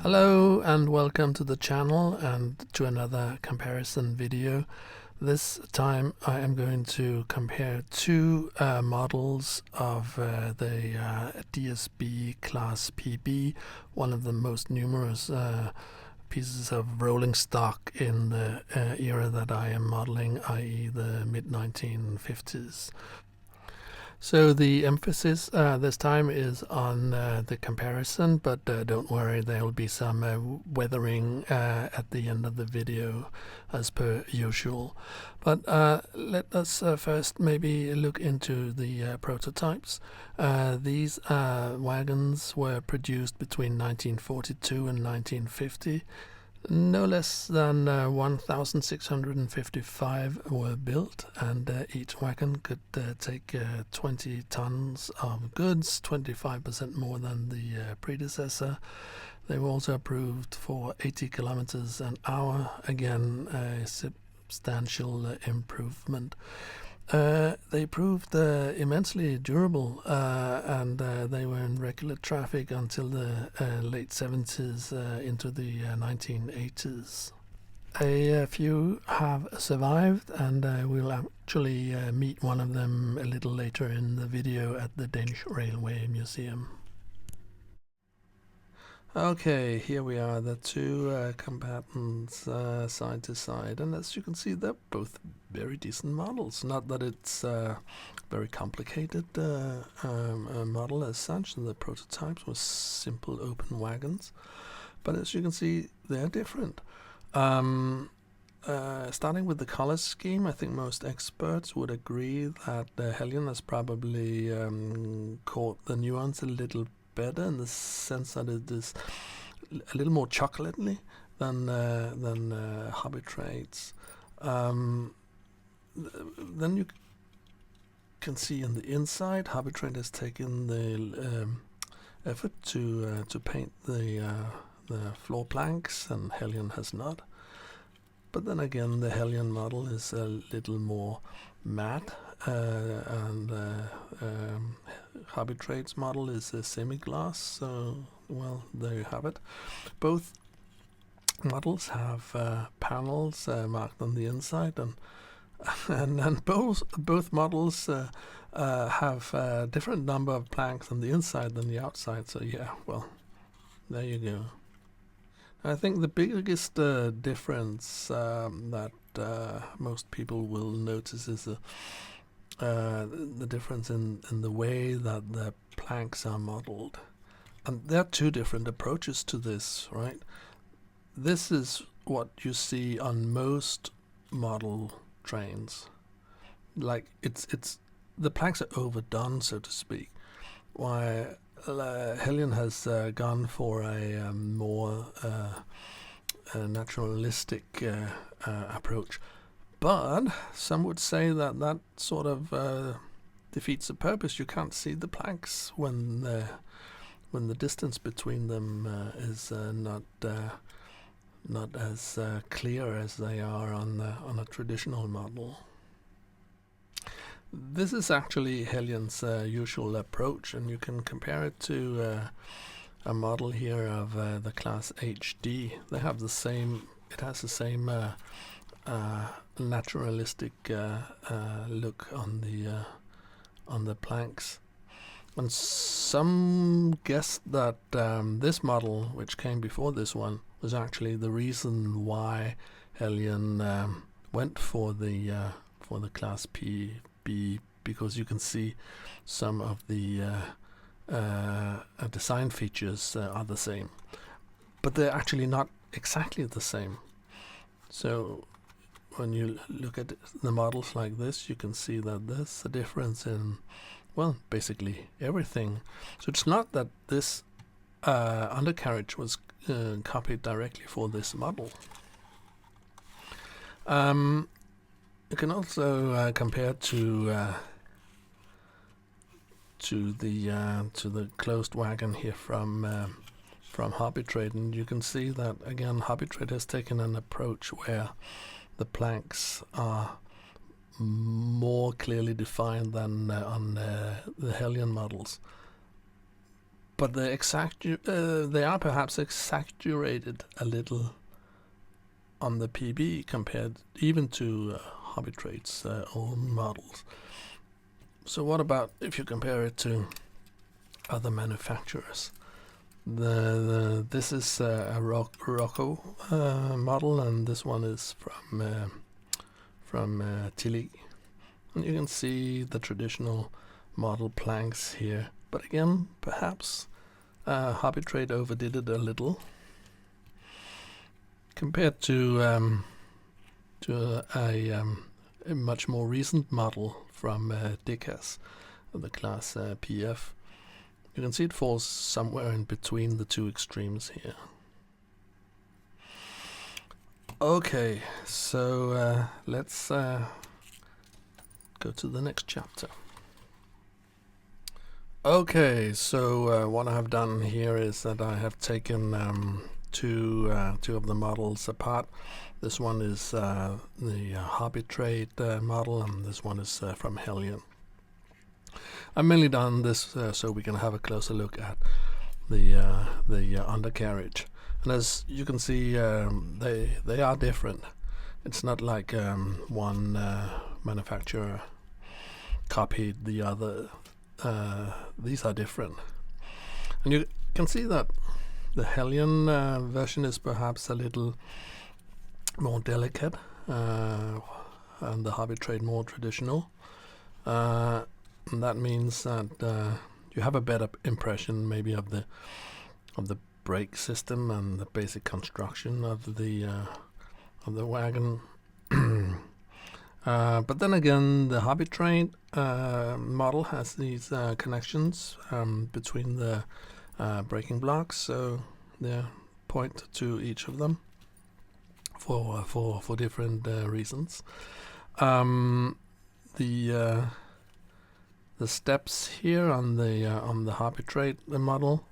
Hello and welcome to the channel and to another comparison video. This time I am going to compare two models of the DSB class PB, one of the most numerous pieces of rolling stock in the era that I am modeling, i.e. the mid-1950s. So the emphasis this time is on the comparison, but don't worry, there will be some weathering at the end of the video as per usual. But let us first maybe look into the prototypes. These wagons were produced between 1942 and 1950. No less than 1,655 were built, and each wagon could take 20 tons of goods, 25% more than the predecessor. They were also approved for 80 kilometers an hour, again a substantial improvement. They proved immensely durable, and they were in regular traffic until the late 70s into the 1980s. A few have survived, and we'll actually meet one of them a little later in the video at the Danish Railway Museum. Okay, here we are, the two combatants side to side, and as you can see, they're both very decent models. Not that it's a very complicated model as such. The prototypes were simple open wagons, but as you can see, they're different. Starting with the color scheme, I think most experts would agree that Heljan has probably caught the nuance a little better, in the sense that it is a little more chocolatey than Hobby Trades. Then you can see in the inside, Hobby Trade has taken the effort to paint the floor planks, and Heljan has not. But then again, the Heljan model is a little more matte, and Hobby Trades model is a semi-gloss, so well, there you have it. Both models have panels marked on the inside, and both models have a different number of planks on the inside than the outside, so yeah, well, there you go. I think the biggest difference that most people will notice is the difference in the way that the planks are modeled. And there are two different approaches to this, right? This is what you see on most model trains. Like it's the planks are overdone, so to speak. Why Heljan has gone for a more naturalistic approach. But some would say that that sort of defeats the purpose. You can't see the planks when the distance between them is not as clear as they are on a traditional model. This is actually Heljan's usual approach, and you can compare it to a model here of the class HD. They have the same. It has the same naturalistic look on the planks, and some guessed that this model, which came before this one, was actually the reason why Heljan went for the class PB, because you can see some of the design features are the same, but they're actually not exactly the same. So when you look at the models like this, you can see that there's a difference in, well, basically everything. So it's not that this undercarriage was copied directly for this model. You can also compare to the closed wagon here from Hobby Trade, and you can see that again Hobby Trade has taken an approach where the planks are more clearly defined than on the Heljan models. but they are perhaps exaggerated a little on the PB compared even to Hobby Trade's own models. So what about if you compare it to other manufacturers? This is a Rocco model, and this one is from Tilly. And you can see the traditional model planks here, but again, perhaps Hobby Trade overdid it a little compared to a much more recent model from Dicas of the class PF. You can see it falls somewhere in between the two extremes here. Okay, so let's go to the next chapter. Okay, so what I have done here is that I have taken two of the models apart. This one is the Hobby Trade model, and this one is from Heljan. I've mainly done this so we can have a closer look at the undercarriage. And as you can see, they are different. It's not like one manufacturer copied the other. These are different. And you can see that the Heljan version is perhaps a little more delicate, and the Hobby Trade more traditional. And that means that you have a better impression maybe of the brake system and the basic construction of the wagon. But then again, the Hobby Trade model has these connections between the braking blocks, so they point to each of them for different reasons. The steps here on the Hobby Trade model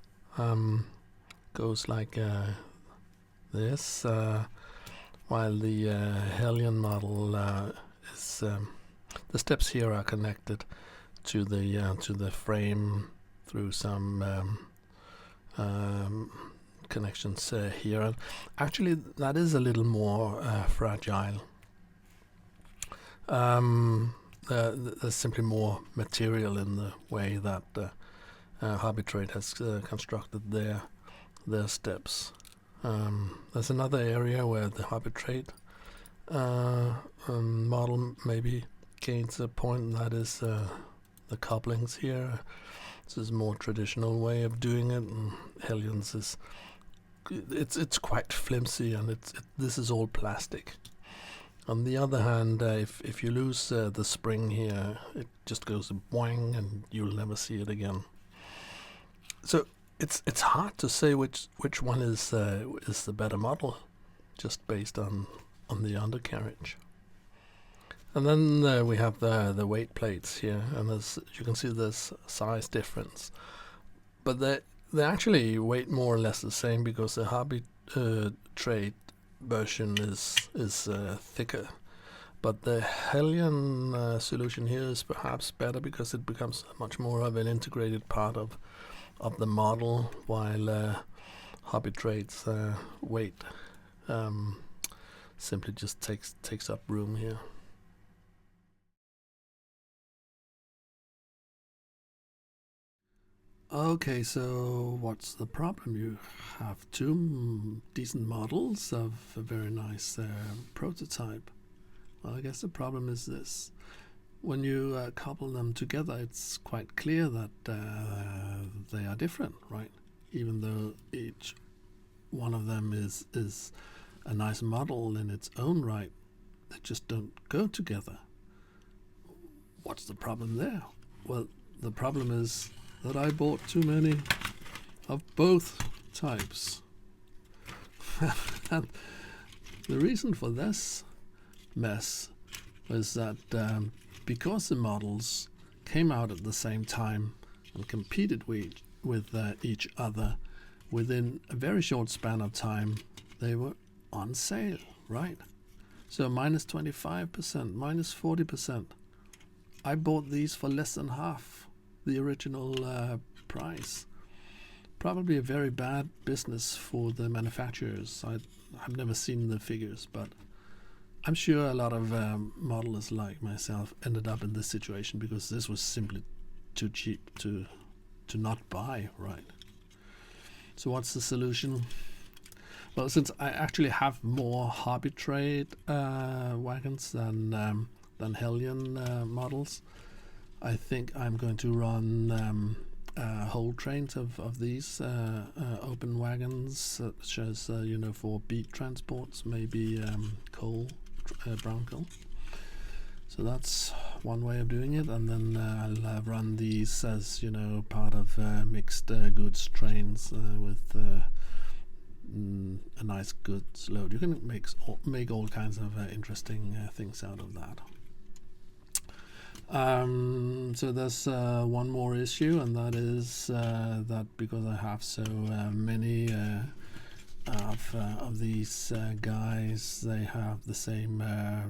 goes like this, while the Heljan model is the steps here are connected to the frame through some connections here. And actually, that is a little more fragile. There's simply more material in the way that Hobby Trade has constructed their steps. There's another area where the Hobby Trade model maybe gains a point, and that is the couplings here. This is a more traditional way of doing it, and Heljan's is it's quite flimsy, and this is all plastic. On the other hand, if you lose the spring here, it just goes boing, and you'll never see it again. So it's hard to say which one is the better model, just based on the undercarriage. And then we have the weight plates here, and as you can see, there's size difference, but they actually weight more or less the same, because the Hobby Trade version is thicker, but the Heljan solution here is perhaps better because it becomes much more of an integrated part of the model, while Hobby Trade's weight simply just takes up room here. Okay, so what's the problem? You have two decent models of a very nice prototype. Well, I guess the problem is this. When you couple them together, it's quite clear that they are different, right? Even though each one of them is a nice model in its own right, they just don't go together. What's the problem there? Well, the problem is that I bought too many of both types. And the reason for this mess was that because the models came out at the same time and competed with each other within a very short span of time, they were on sale, right? So minus 25%, minus 40%. I bought these for less than half the original price. probably a very bad business for the manufacturers. I've never seen the figures, but I'm sure a lot of modelers like myself ended up in this situation because this was simply too cheap to not buy, right? So what's the solution? Well, since I actually have more hobby trade wagons than Heljan models, I think I'm going to run whole trains of these open wagons, such as for beet transports, maybe coal, brown coal. So that's one way of doing it, and then I'll run these as part of mixed goods trains with a nice goods load. You can make all kinds of interesting things out of that. So there's one more issue, and that is that because I have so many of these guys, they have the same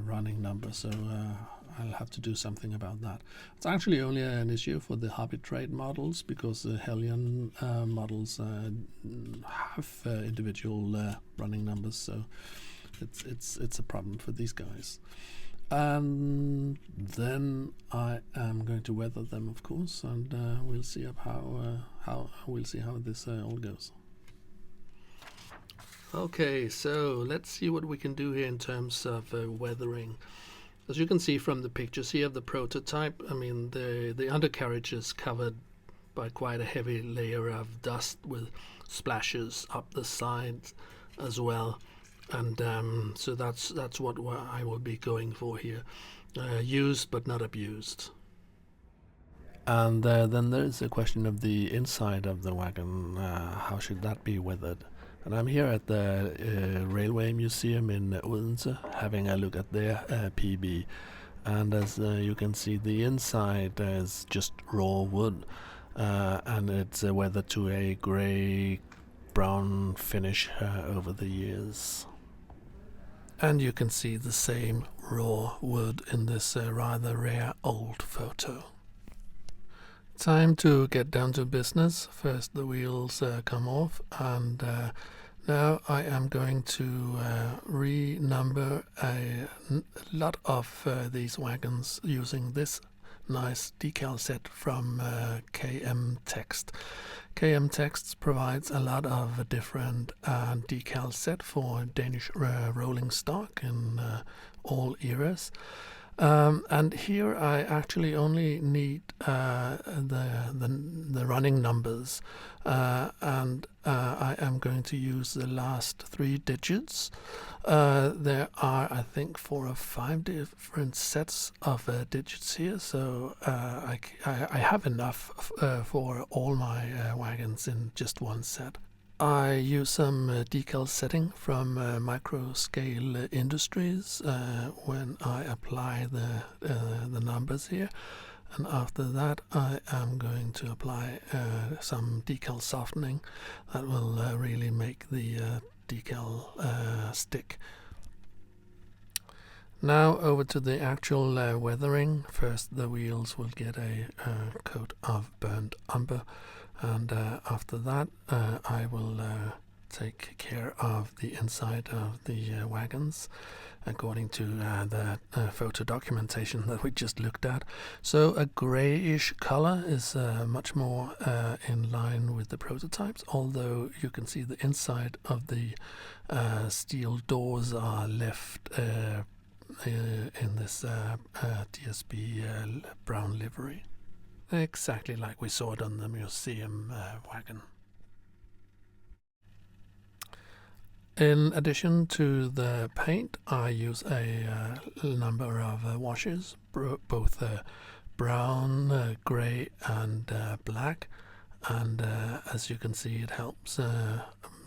running number, so I'll have to do something about that. It's actually only an issue for the hobby trade models, because the Heljan models have individual running numbers, so it's a problem for these guys. And then I am going to weather them, of course, and we'll see how this all goes. Okay, so let's see what we can do here in terms of weathering. As you can see from the pictures here of the prototype, I mean the undercarriage is covered by quite a heavy layer of dust with splashes up the sides as well, and so that's what I will be going for here. Used but not abused. And then there is a question of the inside of the wagon. How should that be weathered? And I'm here at the Railway Museum in Odense, having a look at their PB. And as you can see, the inside is just raw wood, and it's weathered to a grey-brown finish over the years. And you can see the same raw wood in this rather rare old photo. Time to get down to business. First the wheels come off, and now I am going to renumber a lot of these wagons using this nice decal set from KM Text. KM Text provides a lot of different decal set for Danish rolling stock in all eras. And here I actually only need the running numbers, and I am going to use the last 3 digits. There are, I think, 4 or 5 different sets of digits here, so I have enough for all my wagons in just one set. I use some decal setting from Microscale Industries when I apply the numbers here, and after that I am going to apply some decal softening that will really make the decal stick. Now over to the actual weathering. First the wheels will get a coat of burnt umber, and after that I will take care of the inside of the wagons according to the photo documentation that we just looked at. So a greyish color is much more in line with the prototypes, although you can see the inside of the steel doors are left in this DSB brown livery. Exactly like we saw it on the museum wagon. In addition to the paint, I use a number of washes, both brown, grey and black, and as you can see it helps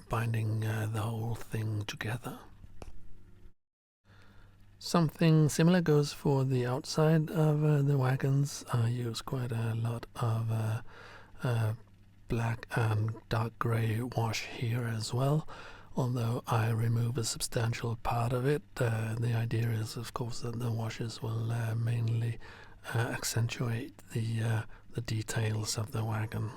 binding the whole thing together. Something similar goes for the outside of the wagons. I use quite a lot of black and dark grey wash here as well, although I remove a substantial part of it. The idea is, of course, that the washes will mainly accentuate the details of the wagon.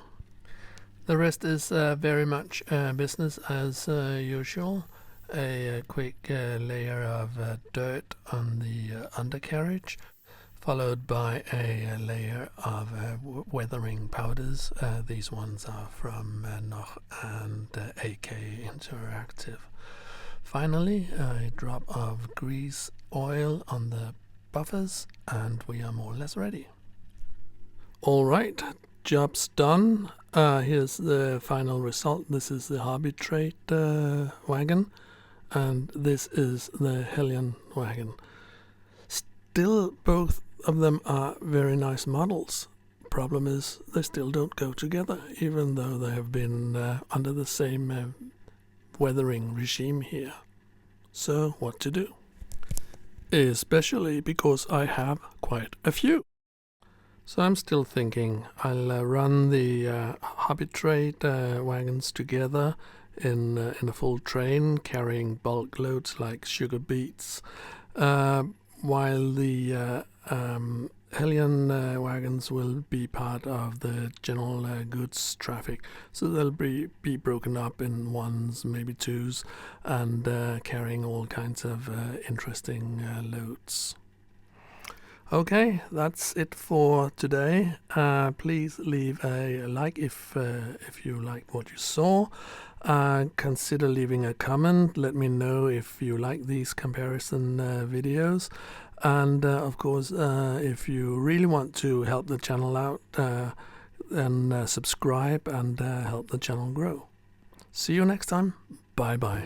The rest is very much business as usual. A quick layer of dirt on the undercarriage, followed by a layer of weathering powders. These ones are from Noch and AK Interactive. Finally, a drop of grease oil on the buffers, and we are more or less ready. Alright, job's done. Here's the final result. This is the Hobby Trade wagon, and this is the Heljan wagon. Still, both of them are very nice models. Problem is, they still don't go together, even though they have been under the same weathering regime here. So, what to do? Especially because I have quite a few. So I'm still thinking I'll run the Hobby Trade wagons together in a full train, carrying bulk loads like sugar beets, while the Heljan wagons will be part of the general goods traffic. So they'll be broken up in ones, maybe twos, and carrying all kinds of interesting loads. Okay, that's it for today. Please leave a like if you liked what you saw. Consider leaving a comment. Let me know if you like these comparison videos. And of course, if you really want to help the channel out, then subscribe and help the channel grow. See you next time. Bye bye.